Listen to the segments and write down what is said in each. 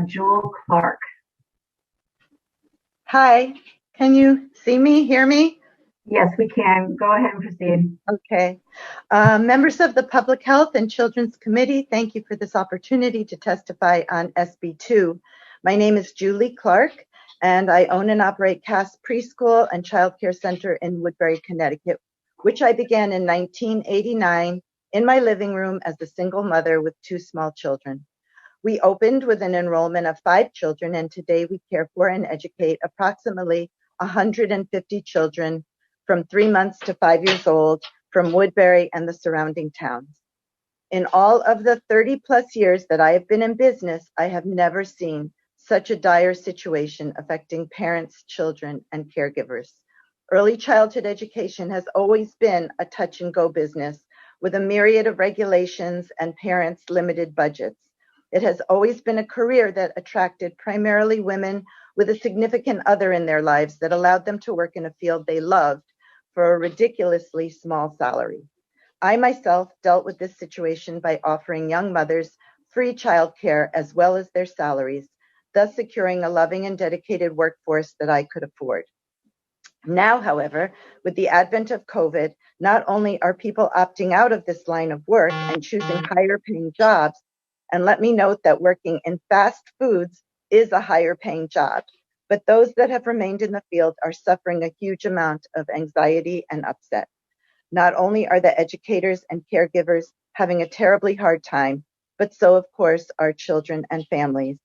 Jewel Clark. Hi, can you see me, hear me? Yes, we can. Go ahead and proceed. Okay. Members of the Public Health and Children's Committee, thank you for this opportunity to testify on SB2. My name is Julie Clark, and I own and operate Cass Preschool and Child Care Center in Woodbury, Connecticut, which I began in 1989 in my living room as a single mother with two small children. We opened with an enrollment of 5 children, and today we care for and educate approximately 150 children from 3 months to 5 years old from Woodbury and the surrounding towns. In all of the 30 plus years that I have been in business, I have never seen such a dire situation affecting parents, children, and caregivers. Early childhood education has always been a touch and go business with a myriad of regulations and parents' limited budgets. It has always been a career that attracted primarily women with a significant other in their lives that allowed them to work in a field they loved for a ridiculously small salary. I myself dealt with this situation by offering young mothers free childcare as well as their salaries, thus securing a loving and dedicated workforce that I could afford. Now, however, with the advent of COVID, not only are people opting out of this line of work and choosing higher paying jobs, and let me note that working in fast foods is a higher paying job, but those that have remained in the field are suffering a huge amount of anxiety and upset. Not only are the educators and caregivers having a terribly hard time, but so, of course, are children and families.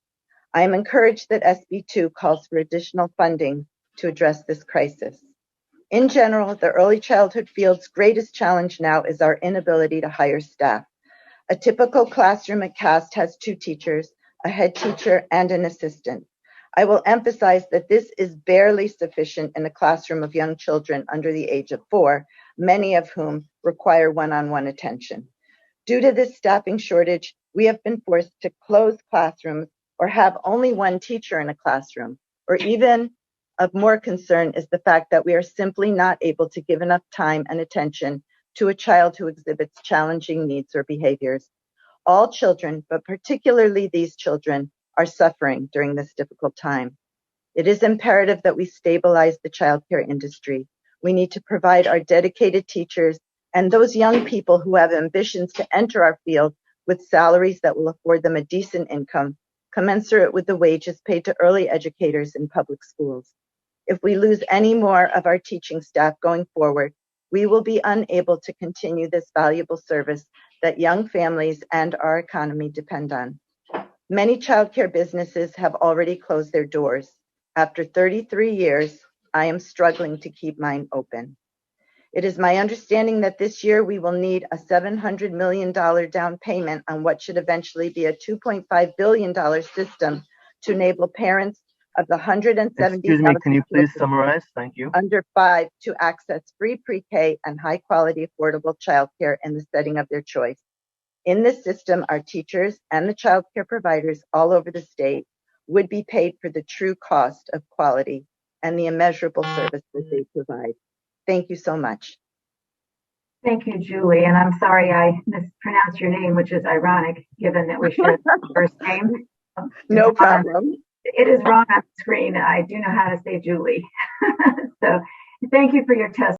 I am encouraged that SB2 calls for additional funding to address this crisis. In general, the early childhood field's greatest challenge now is our inability to hire staff. A typical classroom at CAST has 2 teachers, a head teacher, and an assistant. I will emphasize that this is barely sufficient in a classroom of young children under the age of 4, many of whom require one-on-one attention. Due to this staffing shortage, we have been forced to close classrooms or have only one teacher in a classroom, or even of more concern is the fact that we are simply not able to give enough time and attention to a child who exhibits challenging needs or behaviors. All children, but particularly these children, are suffering during this difficult time. It is imperative that we stabilize the childcare industry. We need to provide our dedicated teachers and those young people who have ambitions to enter our field with salaries that will afford them a decent income, commensurate with the wages paid to early educators in public schools. If we lose any more of our teaching staff going forward, we will be unable to continue this valuable service that young families and our economy depend on. Many childcare businesses have already closed their doors. After 33 years, I am struggling to keep mine open. It is my understanding that this year we will need a $700 million down payment on what should eventually be a $2.5 billion system to enable parents of the 170,000 Excuse me, can you please summarize? Thank you. under 5 to access free pre-K and high quality affordable childcare in the setting of their choice. In this system, our teachers and the childcare providers all over the state would be paid for the true cost of quality and the immeasurable service that they provide. Thank you so much. Thank you, Julie. And I'm sorry I mispronounced your name, which is ironic given that we share the first name. No problem. It is wrong on the screen. I do know how to say Julie. So thank you for your testimony.